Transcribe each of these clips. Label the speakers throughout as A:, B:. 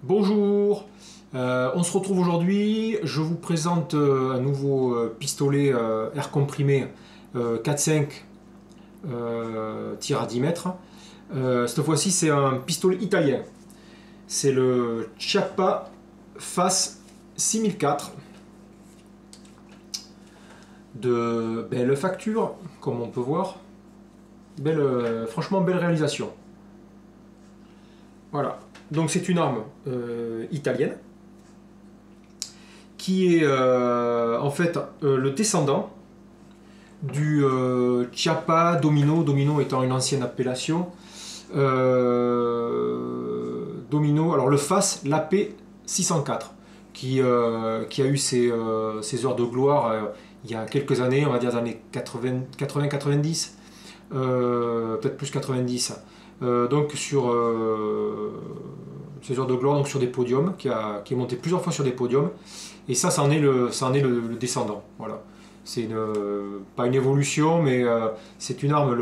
A: Bonjour, on se retrouve aujourd'hui, je vous présente un nouveau pistolet air comprimé 4.5 tir à 10 mètres. Cette fois-ci c'est un pistolet italien, c'est le Chiappa FAS 6004 de belle facture comme on peut voir, franchement belle réalisation. Voilà. Donc c'est une arme italienne qui est en fait le descendant du Chiappa Domino, Domino étant une ancienne appellation. Domino, alors le FAS, l'AP 604 qui a eu ses heures de gloire il y a quelques années, on va dire les années 80-90, peut-être plus 90. Donc sur ces heures de gloire, donc sur des podiums, qui est monté plusieurs fois sur des podiums, et ça en est le descendant. Voilà. C'est pas une évolution, mais c'est une arme,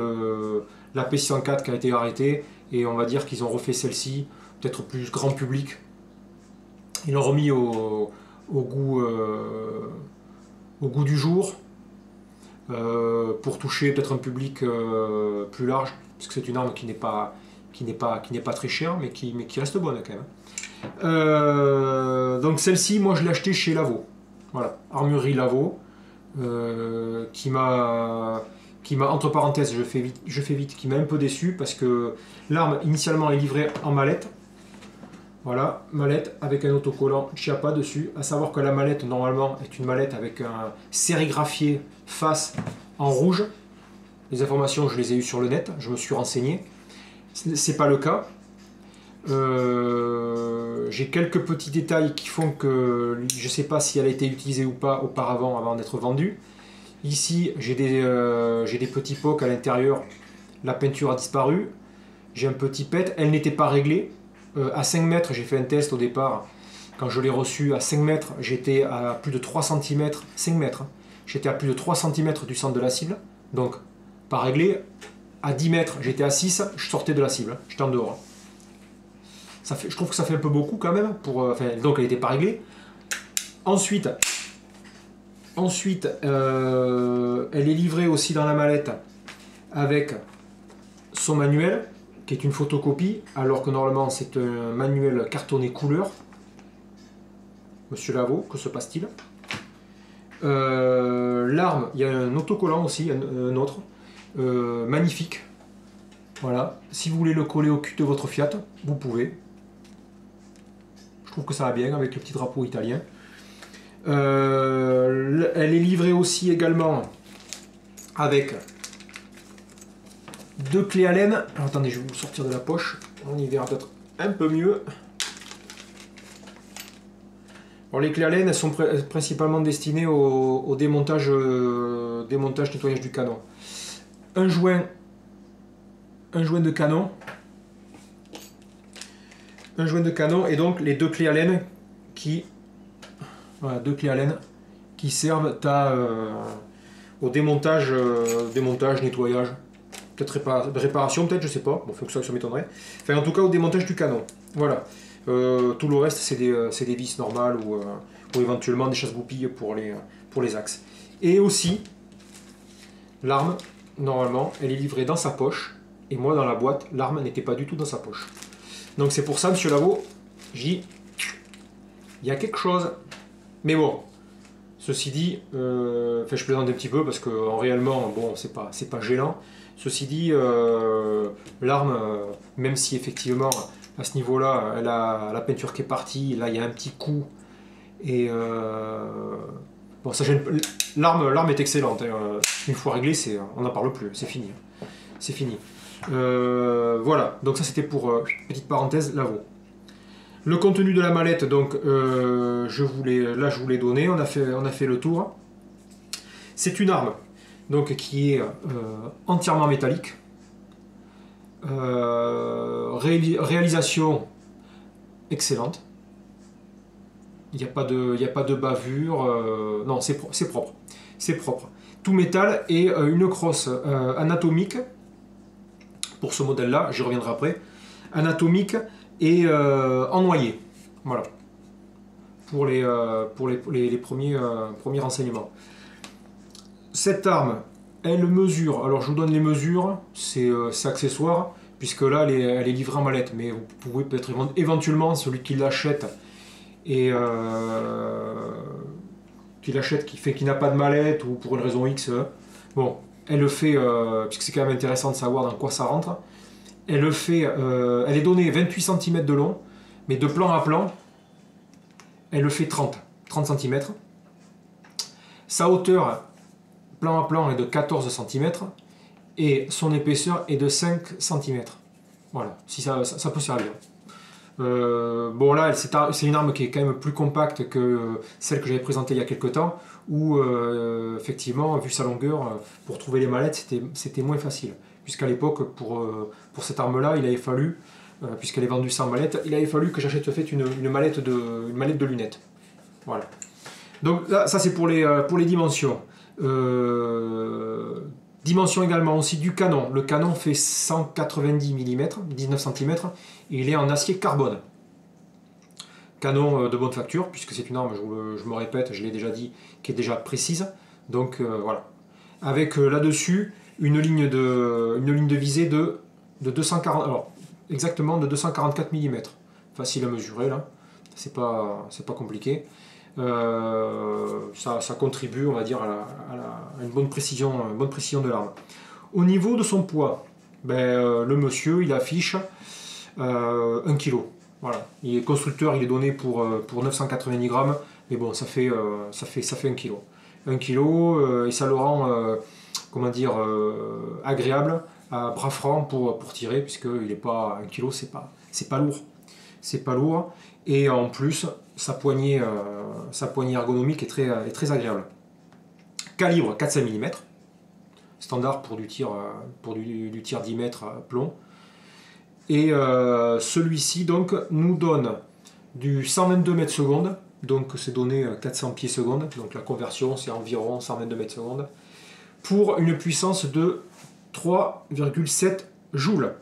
A: la P604 qui a été arrêtée, et on va dire qu'ils ont refait celle-ci, peut-être plus grand public. Ils l'ont remis au goût du jour, pour toucher peut-être un public plus large, parce que c'est une arme qui n'est pas très chère, mais qui reste bonne quand même. Donc celle-ci, moi je l'ai achetée chez Lavo. Voilà, Armurerie Lavo, qui m'a, entre parenthèses, je fais vite, qui m'a un peu déçu, parce que l'arme initialement est livrée en mallette. Voilà, mallette avec un autocollant Chiappa dessus. À savoir que la mallette, normalement, est une mallette avec un sérigraphié FAS en rouge. Les informations, je les ai eues sur le net, je me suis renseigné. C'est pas le cas. J'ai quelques petits détails qui font que je sais pas si elle a été utilisée ou pas auparavant, avant d'être vendue. Ici, j'ai des petits pocs à l'intérieur. La peinture a disparu. J'ai un petit pet. Elle n'était pas réglée. À 5 mètres, j'ai fait un test au départ. Quand je l'ai reçu à 5 mètres, j'étais à plus de 3 cm. 5 mètres. J'étais à plus de 3 cm du centre de la cible. Donc, pas réglé. À 10 mètres, j'étais à 6, je sortais de la cible. J'étais en dehors. Je trouve que ça fait un peu beaucoup quand même. Donc, elle n'était pas réglée. Ensuite, elle est livrée aussi dans la mallette avec son manuel, qui est une photocopie, alors que normalement c'est un manuel cartonné couleur. Monsieur Lavo, que se passe-t-il? L'arme, il y a un autocollant aussi, un autre, magnifique. Voilà, si vous voulez le coller au cul de votre Fiat, vous pouvez. Je trouve que ça va bien avec le petit drapeau italien. Elle est livrée aussi également avec 2 clés Allen. Alors, attendez, je vais vous sortir de la poche. On y verra peut-être un peu mieux. Alors, les clés Allen, elles sont principalement destinées au démontage, nettoyage du canon. Un joint de canon. Un joint de canon et donc les 2 clés Allen qui... Voilà, 2 clés Allen qui servent au démontage, nettoyage. Peut-être réparation, peut-être, je sais pas. Bon, ça m'étonnerait. Enfin, en tout cas, au démontage du canon. Voilà. Tout le reste, c'est des vis normales ou éventuellement des chasse-goupilles pour les axes. Et aussi, l'arme, normalement, elle est livrée dans sa poche. Et moi, dans la boîte, l'arme n'était pas du tout dans sa poche. Donc, c'est pour ça, monsieur Lavo, il y a quelque chose. Mais bon, ceci dit, je plaisante un petit peu parce que réellement, bon, c'est pas gênant. Ceci dit, l'arme, même si effectivement à ce niveau-là, elle a la peinture qui est partie, là il y a un petit coup, et bon, ça gêne. L'arme est excellente. Hein. Une fois réglée, on n'en parle plus, c'est fini. C'est fini. Voilà, donc ça c'était pour petite parenthèse, Lavo. Le contenu de la mallette, donc je vous l'ai donné, on a fait le tour. C'est une arme donc qui est entièrement métallique. Réalisation excellente. Il n'y a pas de bavure. Non, c'est propre. C'est propre. Tout métal et une crosse anatomique pour ce modèle-là. J'y reviendrai après. Anatomique et en noyer. Voilà. Pour les premiers renseignements. Cette arme, elle mesure, alors je vous donne les mesures, c'est accessoire, puisque là elle est livrée en mallette, mais vous pouvez peut-être éventuellement, celui qui l'achète et qui n'a pas de mallette ou pour une raison X, bon, elle le fait, puisque c'est quand même intéressant de savoir dans quoi ça rentre, elle le fait, elle est donnée 28 cm de long, mais de plan à plan, elle le fait 30 cm. Sa hauteur, plan à plan, est de 14 cm et son épaisseur est de 5 cm. Voilà, si ça peut servir. Bon là, c'est une arme qui est quand même plus compacte que celle que j'avais présentée il y a quelques temps, où effectivement, vu sa longueur, pour trouver les mallettes, c'était moins facile. Puisqu'à l'époque, pour cette arme-là, il avait fallu, puisqu'elle est vendue sans mallette, il avait fallu que j'achète une mallette de lunettes. Voilà. Donc là, ça c'est pour les dimensions. Dimension également aussi du canon. Le canon fait 190 mm, 19 cm, et il est en acier carbone. Canon de bonne facture, puisque c'est une arme, je me répète, je l'ai déjà dit, qui est déjà précise. Donc voilà. Avec là-dessus une ligne de visée de 240, alors exactement de 244 mm. Facile à mesurer là, c'est pas compliqué. Ça contribue, on va dire, à une bonne précision de l'arme. Au niveau de son poids, le monsieur il affiche 1 kg. Voilà. Il est constructeur, il est donné pour 990 grammes, mais bon, ça fait 1 kg. 1 kg et ça le rend, comment dire, agréable, à bras franc pour tirer, puisqu'il n'est pas 1 kg, c'est pas lourd. C'est pas lourd, et en plus, sa poignée ergonomique est très agréable. Calibre 400 mm, standard pour du tir 10 mètres plomb. Et celui-ci donc nous donne du 122 mètres secondes, donc c'est donné 400 pieds secondes, donc la conversion c'est environ 122 mètres secondes, pour une puissance de 3,7 joules.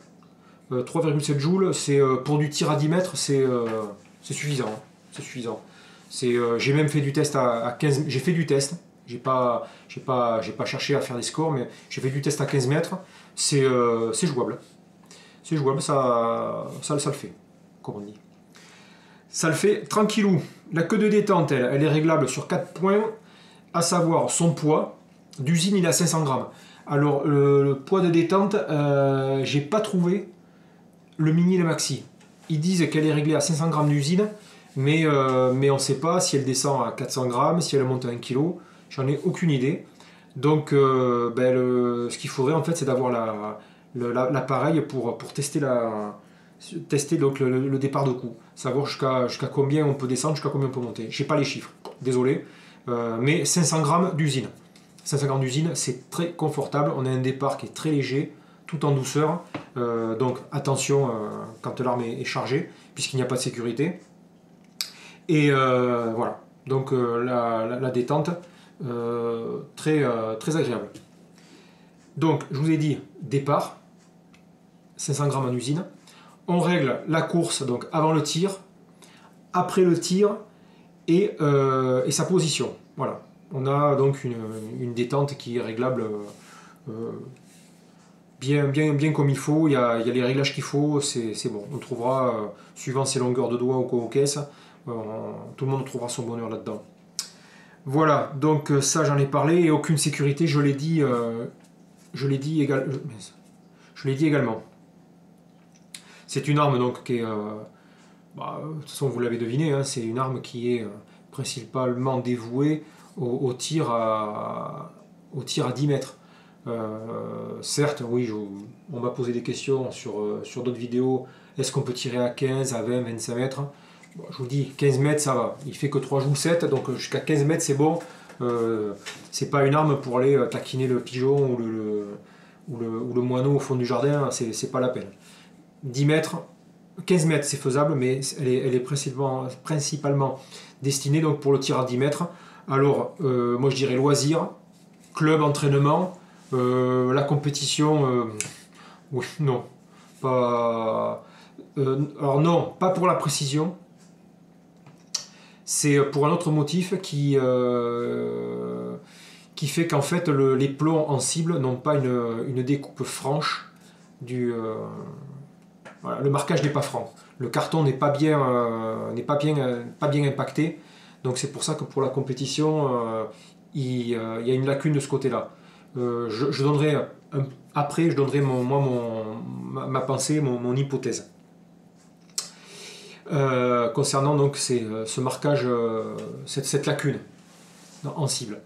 A: 3,7 joules, c'est pour du tir à 10 mètres, c'est suffisant. C'est suffisant. J'ai même fait du test à 15. J'ai fait du test. J'ai pas cherché à faire des scores, mais j'ai fait du test à 15 mètres. C'est jouable. C'est jouable, ça le fait, comme on dit. Ça le fait tranquillou. La queue de détente, elle est réglable sur 4 points, à savoir son poids. D'usine, il a 500 grammes. Alors, le poids de détente, j'ai pas trouvé le mini et le maxi. Ils disent qu'elle est réglée à 500 grammes d'usine, mais on ne sait pas si elle descend à 400 grammes, si elle monte à 1 kg. J'en ai aucune idée. Donc, ce qu'il faudrait en fait, c'est d'avoir l'appareil pour tester donc le départ de coup, savoir jusqu'à combien on peut descendre, jusqu'à combien on peut monter. J'ai pas les chiffres, désolé, mais 500 grammes d'usine. 500 grammes d'usine, c'est très confortable. On a un départ qui est très léger, tout en douceur. Donc attention quand l'arme est chargée, puisqu'il n'y a pas de sécurité. Et voilà. Donc la détente, très agréable. Donc je vous ai dit départ, 500 grammes en usine. On règle la course donc avant le tir, après le tir et sa position. Voilà. On a donc une détente qui est réglable bien comme il faut. Il y a les réglages qu'il faut, c'est bon. On trouvera, suivant ses longueurs de doigts ou caisses, tout le monde trouvera son bonheur là-dedans. Voilà, donc ça j'en ai parlé, et aucune sécurité, je l'ai dit également. C'est une arme donc qui est, de toute façon vous l'avez deviné, hein, c'est une arme qui est principalement dévouée au tir à 10 mètres. Certes, oui, on m'a posé des questions sur d'autres vidéos. Est-ce qu'on peut tirer à 15, à 20, 25 mètres? Bon, je vous dis, 15 mètres ça va. Il fait que 3 joules 7, donc jusqu'à 15 mètres c'est bon. C'est pas une arme pour aller taquiner le pigeon ou le moineau au fond du jardin, c'est pas la peine. 10 mètres, 15 mètres c'est faisable, mais elle est principalement destinée donc pour le tir à 10 mètres. Alors, moi je dirais loisir, club, entraînement. La compétition, oui, non. Alors non, pas pour la précision. c'est pour un autre motif qui fait qu'en fait les plombs en cible n'ont pas une découpe franche voilà, le marquage n'est pas franc. Le carton n'est pas bien impacté. Donc c'est pour ça que pour la compétition, il y a une lacune de ce côté-là. Je donnerai après, je donnerai ma pensée, mon hypothèse. Concernant donc ce marquage, cette lacune en cible.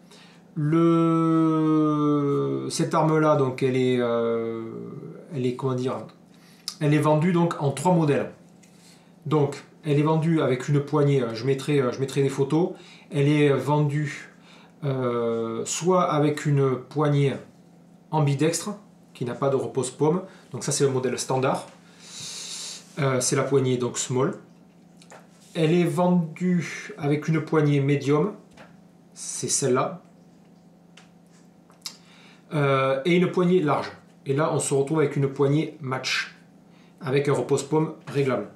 A: Cette arme-là, donc elle est comment dire, elle est vendue donc en 3 modèles. Donc elle est vendue avec une poignée. Je mettrai des photos. Elle est vendue soit avec une poignée ambidextre qui n'a pas de repose-paume. Donc ça c'est le modèle standard. C'est la poignée donc small. Elle est vendue avec une poignée médium, c'est celle-là, et une poignée large. Et là, on se retrouve avec une poignée match, avec un repose-paume réglable.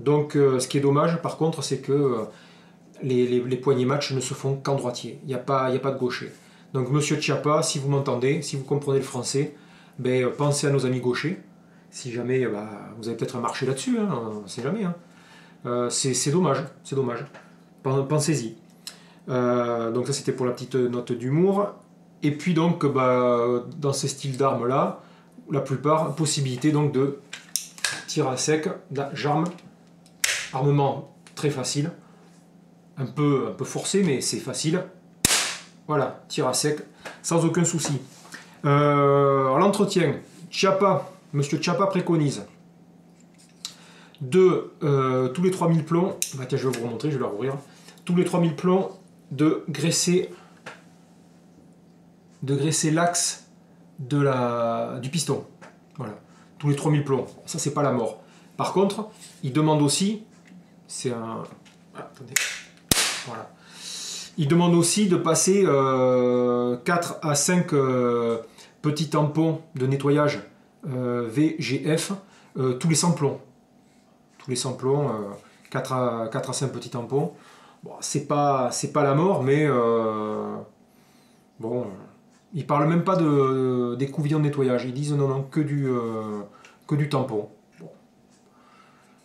A: Donc, ce qui est dommage, par contre, c'est que les poignées match ne se font qu'en droitier. Il n'y a pas de gaucher. Donc, monsieur Chiappa, si vous m'entendez, si vous comprenez le français, ben, pensez à nos amis gauchers. Si jamais, vous avez peut-être marché là-dessus, hein, on ne sait jamais. Hein. C'est dommage, c'est dommage. Pensez-y. Donc ça c'était pour la petite note d'humour. Et puis donc, dans ces styles d'armes-là, la plupart, possibilité donc de tir à sec, j'arme, armement très facile, un peu forcé, mais c'est facile. Voilà, tir à sec, sans aucun souci. L'entretien, Monsieur Chiappa préconise de tous les 3000 plombs, tiens, je vais vous remontrer, je vais la rouvrir, tous les 3000 plombs de graisser l'axe du piston. Voilà, tous les 3000 plombs, ça c'est pas la mort. Par contre, il demande aussi, c'est un... attendez, voilà. Il demande aussi de passer 4 à 5 petits tampons de nettoyage VGF tous les 100 plombs. Tous les 100 plombs, 4 à 5 petits tampons. Bon, c'est pas la mort, mais bon, ils parlent même pas des couvillons de nettoyage. Ils disent non, que du tampon. Bon.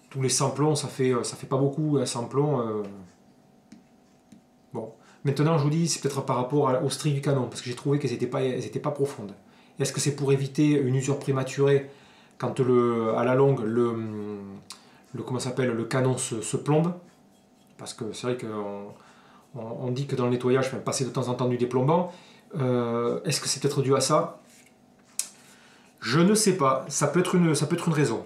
A: Tous les 100 plombs, ça fait pas beaucoup, 100 plombs. Bon. Maintenant, je vous dis, c'est peut-être par rapport aux stries du canon, parce que j'ai trouvé qu'elles n'étaient pas profondes. Est-ce que c'est pour éviter une usure prématurée quand à la longue le canon se plombe? Parce que c'est vrai qu'on dit que dans le nettoyage, passer de temps en temps du déplombant. Est-ce que c'est peut-être dû à ça? Je ne sais pas. Ça peut être une raison.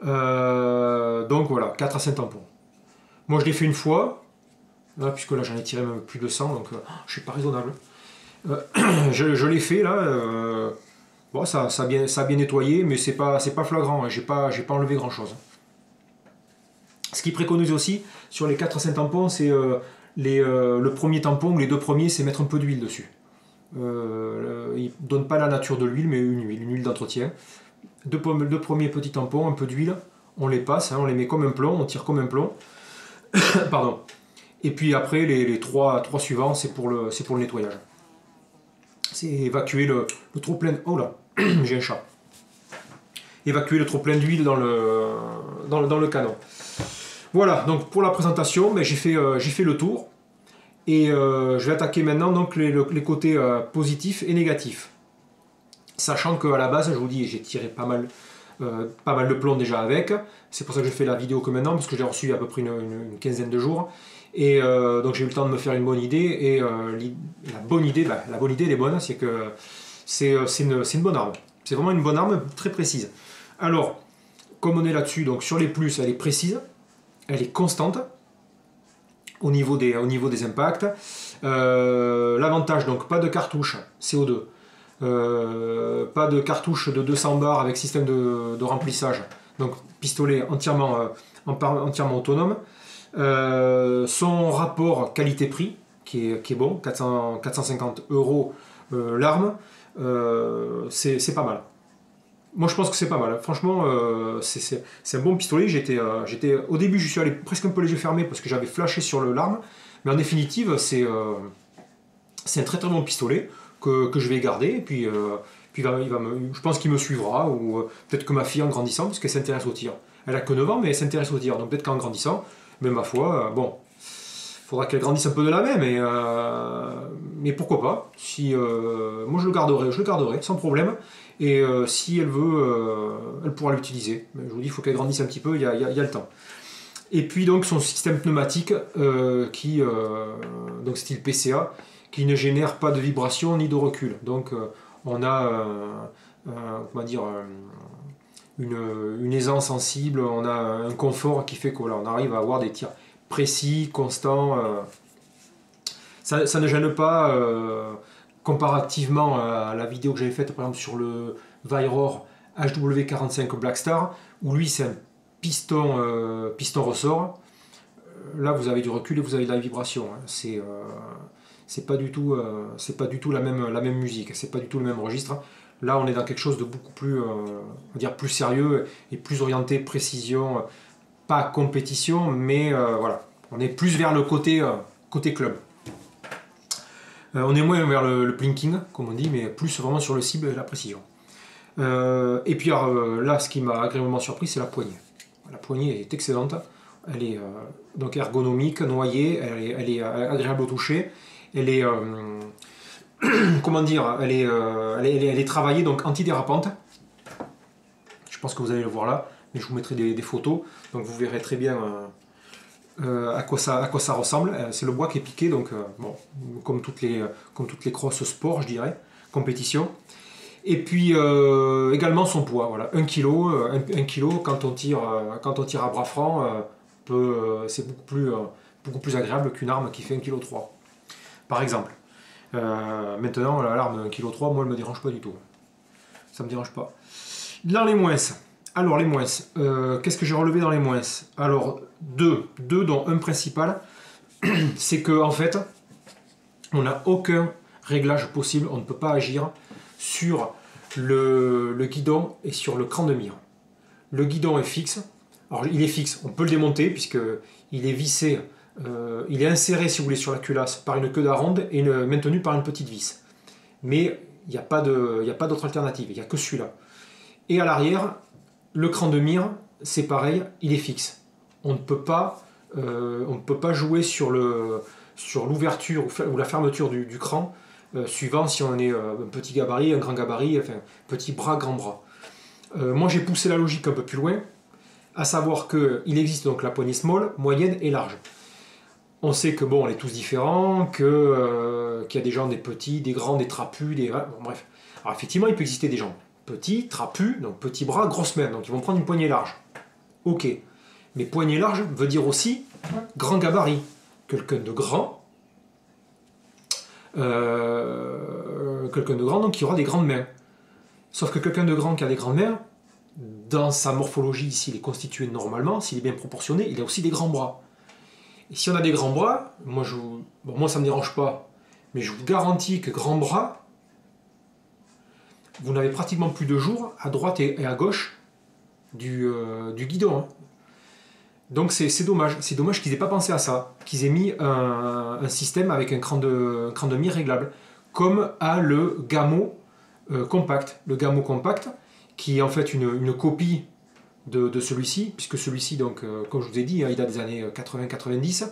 A: Donc voilà, 4 à 5 tampons. Moi je l'ai fait une fois, là, puisque là j'en ai tiré même plus de 100, donc je suis pas raisonnable. Je l'ai fait là. Bon, ça a bien nettoyé, mais c'est pas flagrant. Hein, j'ai pas enlevé grand chose. Ce qui préconise aussi sur les 4 à 5 tampons, c'est le premier tampon ou les 2 premiers, c'est mettre un peu d'huile dessus. Il ne donne pas la nature de l'huile, mais une huile d'entretien. 2 premiers petits tampons, un peu d'huile, on les passe, hein, on les met comme un plomb, on tire comme un plomb. Pardon. Et puis après, les 3 suivants, c'est pour le nettoyage. C'est évacuer le trop plein. Oh là, j'ai un chat. Évacuer le trop plein d'huile dans le canon. Voilà, donc pour la présentation, j'ai fait le tour. Et je vais attaquer maintenant donc, les côtés positifs et négatifs. Sachant qu'à la base, je vous dis, j'ai tiré pas mal de plomb déjà avec. C'est pour ça que je fais la vidéo que maintenant, parce que j'ai reçu à peu près une quinzaine de jours. Et donc j'ai eu le temps de me faire une bonne idée. Et la bonne idée, elle est bonne, c'est que c'est une bonne arme. C'est vraiment une bonne arme, très précise. Alors, comme on est là-dessus, donc sur les plus, elle est précise, elle est constante au niveau des impacts. L'avantage, donc pas de cartouche CO2, pas de cartouche de 200 bars avec système de remplissage, donc pistolet entièrement autonome. Son rapport qualité-prix qui est bon, 450 € l'arme, c'est pas mal. moi je pense que c'est pas mal. Franchement, c'est un bon pistolet. Au début, je suis allé presque un peu les yeux fermés parce que j'avais flashé sur l'arme. Mais en définitive, c'est un très très bon pistolet que je vais garder. Et puis je pense qu'il me suivra. Ou peut-être que ma fille en grandissant, parce qu'elle s'intéresse au tir. Elle a que 9 ans, mais elle s'intéresse au tir. Donc peut-être qu'en grandissant, mais ma foi, bon, faudra qu'elle grandisse un peu de la main, mais pourquoi pas. Si, moi je le garderai sans problème. Et si elle veut, elle pourra l'utiliser. Mais je vous dis, il faut qu'elle grandisse un petit peu, il y a le temps. Et puis donc son système pneumatique, donc style PCA, qui ne génère pas de vibration ni de recul. Donc on a comment dire, une aisance sensible, on a un confort qui fait qu'on arrive à avoir des tirs précis, constants. Ça ne gêne pas comparativement à la vidéo que j'avais faite par exemple sur le Vairor HW45 Blackstar, où lui c'est un piston ressort. Là vous avez du recul et vous avez de la vibration. C'est pas du tout la même musique, c'est pas du tout le même registre. Là on est dans quelque chose de beaucoup plus, on va dire plus sérieux et plus orienté précision, pas compétition, mais voilà, on est plus vers le côté club. On est moins vers le plinking, comme on dit, mais plus vraiment sur le cible et la précision. Et puis là, ce qui m'a agréablement surpris, c'est la poignée. La poignée est excellente. Elle est donc ergonomique, noyée, elle est agréable au toucher. Elle est, comment dire, elle est travaillée, donc antidérapante. Je pense que vous allez le voir là, mais je vous mettrai des photos, donc vous verrez très bien à quoi ça ressemble. C'est le bois qui est piqué, donc bon, comme toutes les crosses sport, je dirais, compétition. Et puis également son poids, voilà, 1 kg, 1 kg quand on tire à bras franc, c'est beaucoup plus agréable qu'une arme qui fait 1,3 kg, par exemple. Maintenant, l'arme 1,3 kg, moi, elle me dérange pas du tout. Ça me dérange pas. Dans les moins. Alors, les moins. Qu'est-ce que j'ai relevé dans les moins? Alors, deux, dont un principal, c'est que en fait, on n'a aucun réglage possible, on ne peut pas agir sur le guidon et sur le cran de mire. Le guidon est fixe. Alors, il est fixe, on peut le démonter puisqu'il est vissé, il est inséré, si vous voulez, sur la culasse par une queue d'aronde et maintenu par une petite vis. Mais il n'y a pas d'autre alternative, il n'y a que celui-là. Et à l'arrière, le cran de mire, c'est pareil, il est fixe. On ne peut pas jouer sur l'ouverture ou la fermeture du cran, suivant si on est un petit gabarit, un grand gabarit, enfin petit bras, grand bras. Moi j'ai poussé la logique un peu plus loin, à savoir qu'il existe donc la poignée small, moyenne et large. On sait que bon, on est tous différents, qu'il y a des gens, des petits, des grands, des trapus, bon, bref. Alors effectivement, il peut exister des gens petits, trapus, donc petits bras, grosses mains, donc ils vont prendre une poignée large. Ok. Mais poignée large veut dire aussi grand gabarit. Quelqu'un de grand, donc qui aura des grandes mains. Sauf que quelqu'un de grand qui a des grandes mains, dans sa morphologie, s'il est constitué normalement, s'il est bien proportionné, il a aussi des grands bras. Et si on a des grands bras, moi ça ne me dérange pas, mais je vous garantis que grands bras, vous n'avez pratiquement plus de jour à droite et à gauche du guidon. Hein. Donc c'est dommage. C'est dommage qu'ils n'aient pas pensé à ça, qu'ils aient mis un système avec un cran de mire réglable, comme à le Gamo compact. Le Gamo compact, qui est en fait une copie de celui-ci, puisque celui-ci, donc, comme je vous ai dit, il date des années 80-90.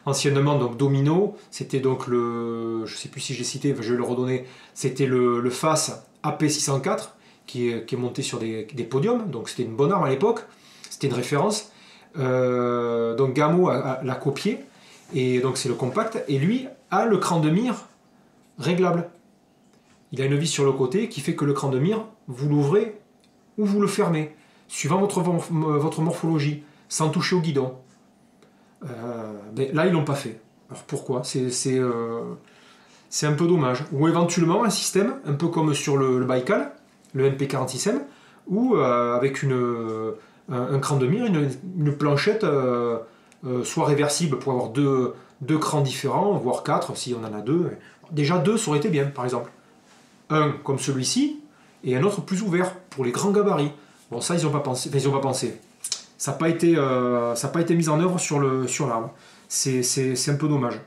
A: Anciennement, donc Domino, c'était donc je ne sais plus si j'ai cité, je vais le redonner, c'était le FAS AP604, qui est monté sur des podiums, donc c'était une bonne arme à l'époque, c'était une référence. Donc Gamo l'a copié, et donc c'est le compact, et lui a le cran de mire réglable. Il a une vis sur le côté qui fait que le cran de mire, vous l'ouvrez ou vous le fermez, suivant votre morphologie, sans toucher au guidon. Mais là, ils l'ont pas fait. Alors pourquoi? C'est un peu dommage. Ou éventuellement un système, un peu comme sur le Baikal, le MP46M, ou avec un cran de mire, une planchette soit réversible pour avoir deux crans différents, voire 4 si on en a 2. Déjà 2, ça aurait été bien, par exemple. Un comme celui-ci, et un autre plus ouvert pour les grands gabarits. Bon, ça, ils n'ont pas pensé. Enfin, ils ont pas pensé. Ça n'a pas été mis en œuvre sur l'arme. C'est un peu dommage.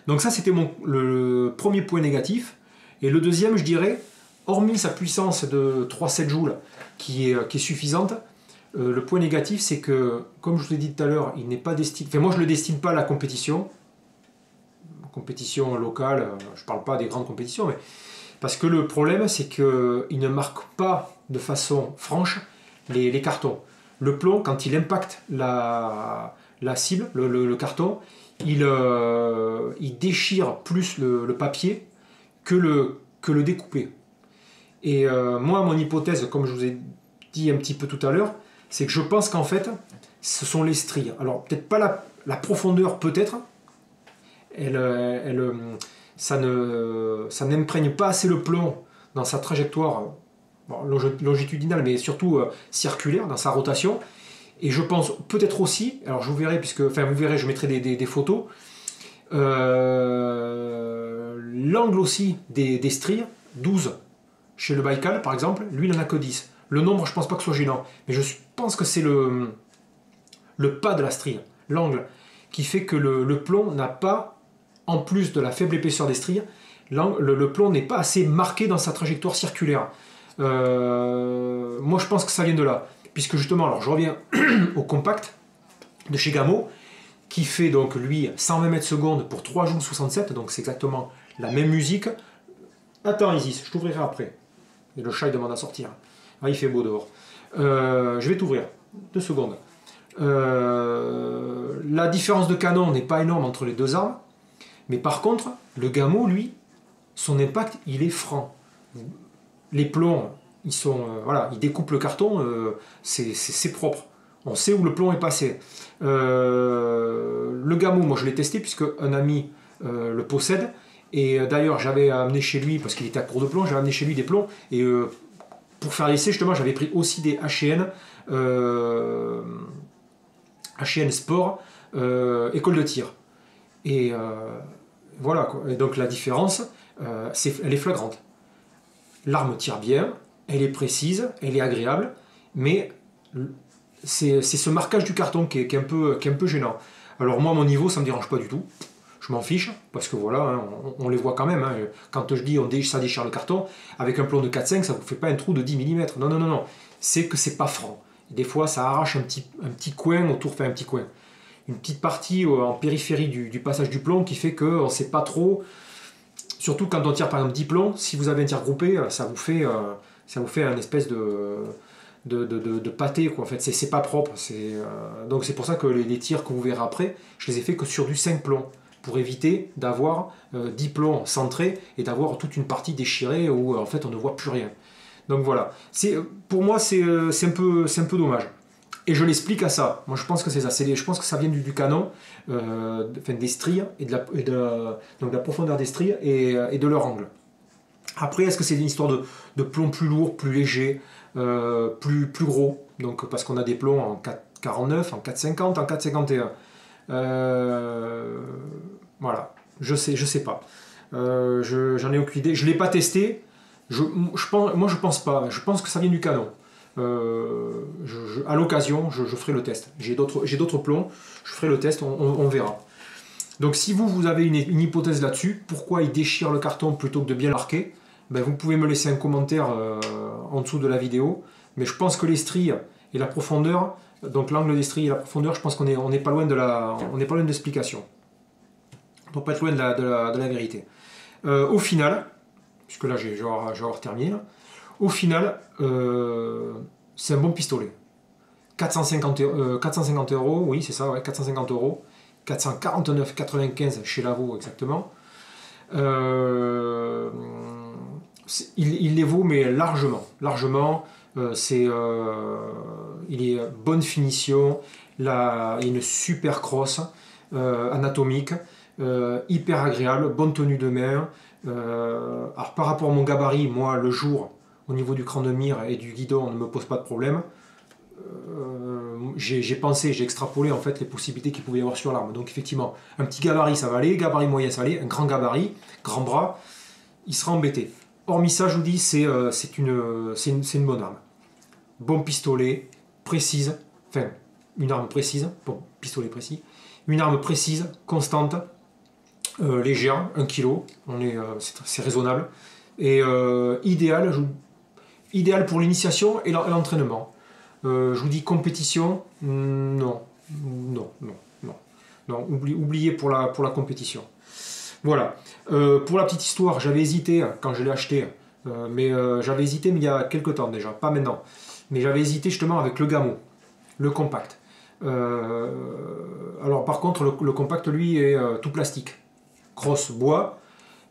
A: Donc ça, c'était le premier point négatif. Et le deuxième, je dirais, hormis sa puissance de 3-7 joules, qui est suffisante, le point négatif, c'est que, comme je vous l'ai dit tout à l'heure, il n'est pas destiné... Enfin, moi, je ne le destine pas à la compétition locale, je ne parle pas des grandes compétitions, mais parce que le problème, c'est qu'il ne marque pas de façon franche les cartons. Le plomb, quand il impacte la cible, le carton, il déchire plus le papier que le découpé. Et moi, mon hypothèse, comme je vous ai dit un petit peu tout à l'heure, c'est que je pense qu'en fait, ce sont les stries. Alors, peut-être pas la profondeur, peut-être. Ça n'imprègne pas assez le plomb dans sa trajectoire longitudinale, mais surtout circulaire, dans sa rotation. Et je pense peut-être aussi, alors je vous verrai, vous verrez, je mettrai des photos, l'angle aussi des stries, 12 chez le Baïkal par exemple, lui il n'en a que 10. Le nombre, je pense pas que ce soit gênant, mais je pense que c'est le pas de la strie, l'angle, qui fait que le plomb n'a pas, en plus de la faible épaisseur des stries, le plomb n'est pas assez marqué dans sa trajectoire circulaire. Moi je pense que ça vient de là, puisque justement, alors je reviens au compact de chez Gamo, qui fait donc lui 120 mètres secondes pour 3 joules 67, donc c'est exactement la même musique. Attends Isis, je t'ouvrirai après. Et le chat il demande à sortir. Ah, il fait beau dehors. Je vais t'ouvrir, 2 secondes. La différence de canon n'est pas énorme entre les deux armes, mais par contre, le Gamo, lui, son impact, il est franc. Les plombs, ils découpent le carton, c'est propre. On sait où le plomb est passé. Le Gamo, moi je l'ai testé puisque un ami le possède. Et d'ailleurs, j'avais amené chez lui, parce qu'il était à court de plomb, j'avais amené chez lui des plombs. Et pour faire l'essai, justement, j'avais pris aussi des HN Sport, école de tir. Et voilà, quoi. Et donc la différence, elle est flagrante. L'arme tire bien, elle est précise, elle est agréable, mais c'est ce marquage du carton qui est un peu gênant. Alors moi, à mon niveau, ça ne me dérange pas du tout. Je m'en fiche, parce que voilà, hein, on les voit quand même. Hein. Quand je dis ça déchire le carton, avec un plomb de 4-5, ça ne vous fait pas un trou de 10 mm. Non, non, non, non. C'est que c'est pas franc. Des fois, ça arrache un petit coin autour, un petit coin. Une petite partie en périphérie du passage du plomb qui fait qu'on ne sait pas trop. Surtout quand on tire par exemple 10 plombs, si vous avez un tir groupé, ça vous fait un espèce de pâté, quoi. En fait, c'est pas propre. Donc c'est pour ça que les tirs que vous verrez après, je les ai fait que sur du 5 plombs, pour éviter d'avoir 10 plombs centrés et d'avoir toute une partie déchirée où en fait on ne voit plus rien. Donc voilà, pour moi c'est un peu dommage. Et je l'explique à ça. Moi je pense que c'est ça. Je pense que ça vient du canon, des stries et donc de la profondeur des stries et de leur angle. Après, est-ce que c'est une histoire de plomb plus lourd, plus léger, plus gros, donc parce qu'on a des plombs en 4,49, en 4,50, en 4,51. Voilà, je sais pas. J'en ai aucune idée. Je l'ai pas testé. Moi je pense pas. Je pense que ça vient du canon. À l'occasion, je ferai le test. J'ai d'autres plombs. Je ferai le test. On verra. Donc si vous avez une hypothèse là-dessus, pourquoi il déchire le carton plutôt que de bien marquer, ben, vous pouvez me laisser un commentaire en dessous de la vidéo. Mais je pense que les stries et la profondeur, donc l'angle des stries et la profondeur, je pense qu'on n'est pas loin de l'explication. On ne doit pas être loin de la vérité. Au final, puisque là je vais avoir terminé, là, au final, c'est un bon pistolet. 450 €, oui c'est ça, ouais, 450 €. 449,95 chez Lavo exactement. Il les vaut, mais largement. Il est bonne finition, une super crosse anatomique, hyper agréable, bonne tenue de main. Alors par rapport à mon gabarit, moi le jour, au niveau du cran de mire et du guidon, on ne me pose pas de problème. J'ai extrapolé en fait les possibilités qu'il pouvait y avoir sur l'arme. Donc effectivement, un petit gabarit ça va aller, gabarit moyen ça va aller, un grand gabarit, grand bras, il sera embêté. hormis ça, je vous dis, c'est une bonne arme. Bon pistolet, précise, enfin, une arme précise, bon, pistolet précis, une arme précise, constante, légère, 1 kg, c'est raisonnable, et idéal pour l'initiation et l'entraînement. Je vous dis compétition, non, non, non, non, non, oubliez pour la compétition. Voilà. Pour la petite histoire, j'avais hésité quand je l'ai acheté, mais j'avais hésité mais il y a quelques temps déjà, pas maintenant. Mais j'avais hésité justement avec le Gamo, le compact. Alors par contre, le compact lui est tout plastique, crosse bois,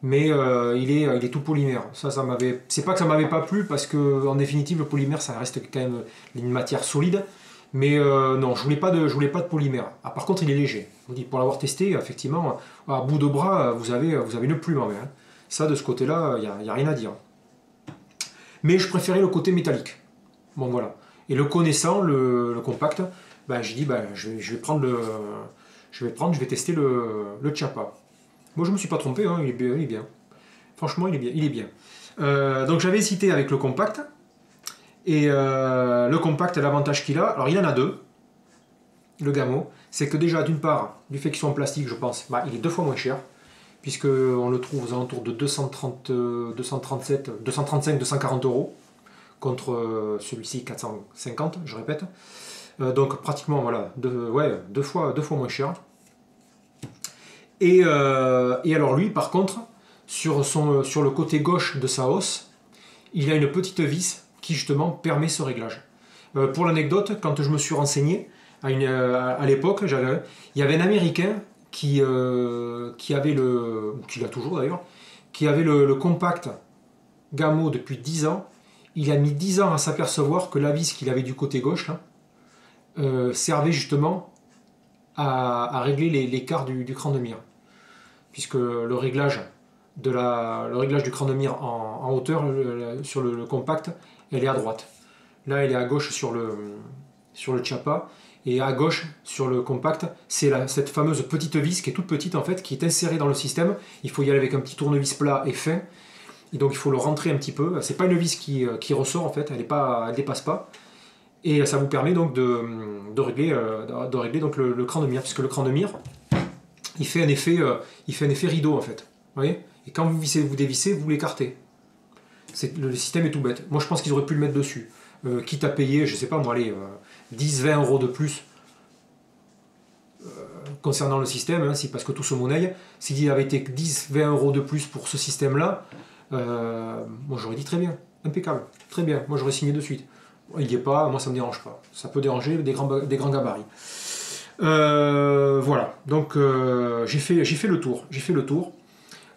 A: mais il est tout polymère. C'est pas que ça m'avait pas plu parce que en définitive le polymère ça reste quand même une matière solide. Mais non, je voulais pas de polymère. Ah, par contre, il est léger. Je vous dis, pour l'avoir testé, effectivement, à bout de bras, vous avez une plume en main. Hein. Ça, de ce côté-là, il n'y a rien à dire. Mais je préférais le côté métallique. Bon, voilà. Et le connaissant, le compact, ben, j'ai dit, ben, je vais tester le Chiappa. Moi, je ne me suis pas trompé, hein, il est bien. Franchement, il est bien. Donc, j'avais hésité avec le compact. Et le compact, l'avantage qu'il a, alors il en a deux, le Gamo, c'est que déjà d'une part, du fait qu'ils sont en plastique, je pense, bah, il est 2 fois moins cher, puisqu'on le trouve aux alentours de 235, 240 euros, contre celui-ci 450, je répète. Donc pratiquement, voilà, deux fois moins cher. Et alors lui, par contre, sur le côté gauche de sa hausse, il a une petite vis qui justement permet ce réglage. Pour l'anecdote, quand je me suis renseigné, à l'époque, il y avait un Américain qui avait ou qui l'a toujours d'ailleurs, qui avait le compact Gamo depuis 10 ans. Il a mis 10 ans à s'apercevoir que la vis qu'il avait du côté gauche là, servait justement à régler l'écart du cran de mire. Puisque le réglage du cran de mire en hauteur sur le compact, elle est à droite. Là, elle est à gauche sur le Chiappa, et à gauche sur le compact, c'est cette fameuse petite vis qui est toute petite en fait, qui est insérée dans le système. Il faut y aller avec un petit tournevis plat et fin, et donc il faut le rentrer un petit peu. C'est pas une vis qui ressort en fait, elle dépasse pas, et ça vous permet donc de régler donc le cran de mire, puisque le cran de mire, il fait un effet rideau en fait. Vous voyez, et quand vous dévissez, vous l'écartez. Le système est tout bête. Moi je pense qu'ils auraient pu le mettre dessus. Quitte à payer, je sais pas moi, 10-20 euros de plus concernant le système, hein, parce que tout se monnaie. S'il avait été 10-20 euros de plus pour ce système-là, moi j'aurais dit très bien, impeccable, très bien, moi j'aurais signé de suite. Il n'y est pas, moi ça me dérange pas. Ça peut déranger des grands gabarits. Voilà, donc j'ai fait le tour.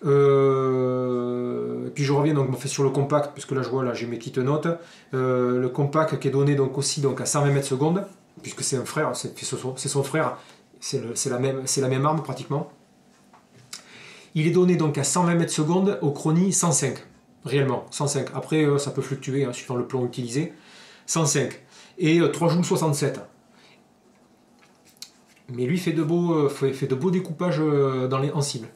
A: Et puis je reviens donc sur le compact, puisque là je vois, là j'ai mes petites notes. Le compact qui est donné donc aussi donc à 120 mètres secondes, puisque c'est un frère, c'est son frère, c'est la même arme pratiquement. Il est donné donc à 120 mètres secondes au chronie 105, réellement 105. Après ça peut fluctuer hein, suivant le plomb utilisé. 105 et 3 joules 67. Mais lui fait de beaux découpages en cible.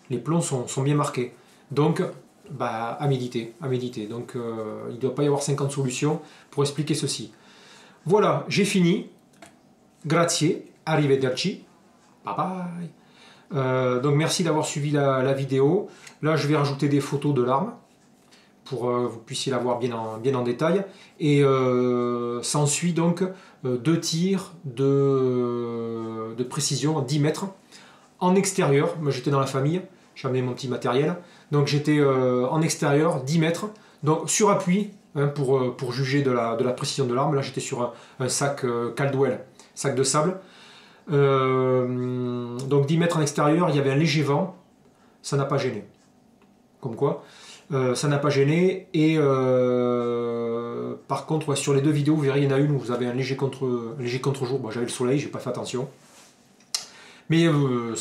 A: Les plombs sont bien marqués. Donc, bah, à méditer. Donc, il ne doit pas y avoir 50 solutions pour expliquer ceci. Voilà, j'ai fini. Grazie, arrivederci. Bye bye. Donc, merci d'avoir suivi la vidéo. Là, je vais rajouter des photos de l'arme pour que vous puissiez la voir bien en détail. Et s'ensuit donc 2 tirs de précision à 10 mètres en extérieur. Moi, j'étais dans la famille. J'ai amené mon petit matériel. Donc j'étais en extérieur, 10 mètres, donc sur appui, hein, pour juger de la précision de l'arme. Là j'étais sur un sac Caldwell, sac de sable. Donc 10 mètres en extérieur, il y avait un léger vent, ça n'a pas gêné. Comme quoi, ça n'a pas gêné. Et par contre, ouais, sur les 2 vidéos, vous verrez, il y en a une où vous avez un léger contre-jour. Bon, j'avais le soleil, j'ai pas fait attention. Mais vous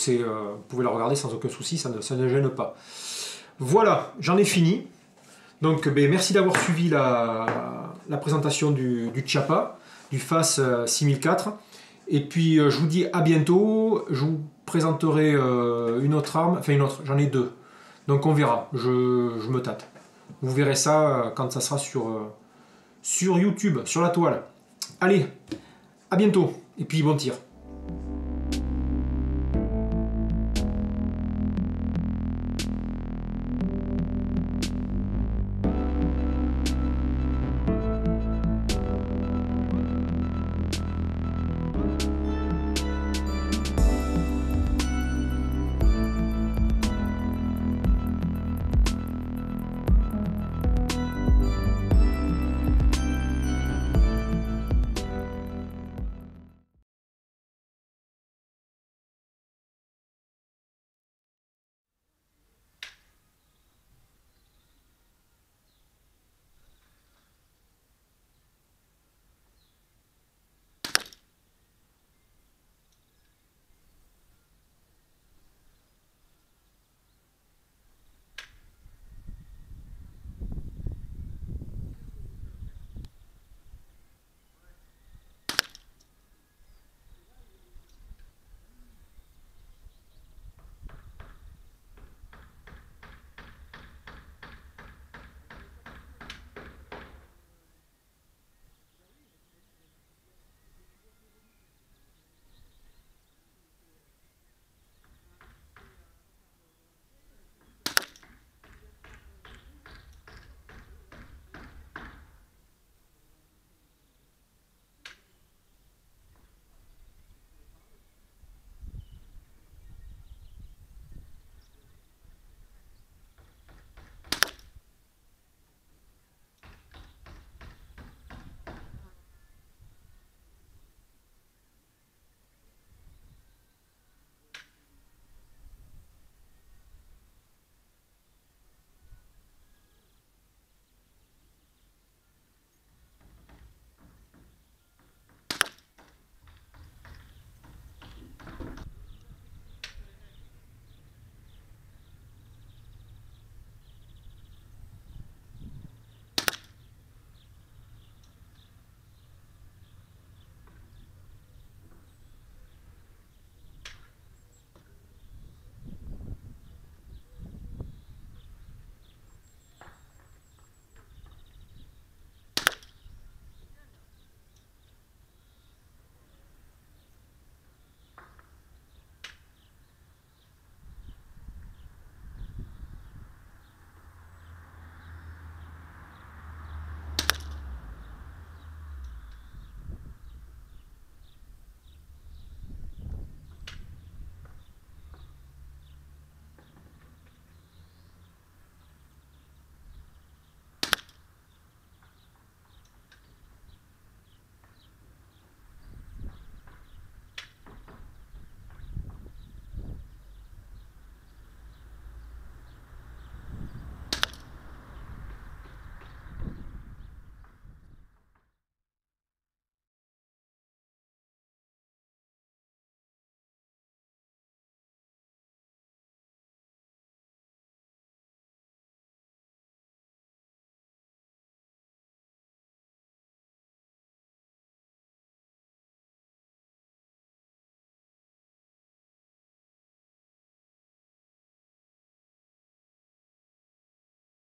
A: pouvez la regarder sans aucun souci, ça ne gêne pas. Voilà, j'en ai fini. Donc merci d'avoir suivi la présentation du Chiappa, du FAS 6004. Et puis je vous dis à bientôt. Je vous présenterai une autre arme, enfin une autre, j'en ai 2. Donc on verra, je me tâte. Vous verrez ça quand ça sera sur YouTube, sur la toile. Allez, à bientôt, et puis bon tir.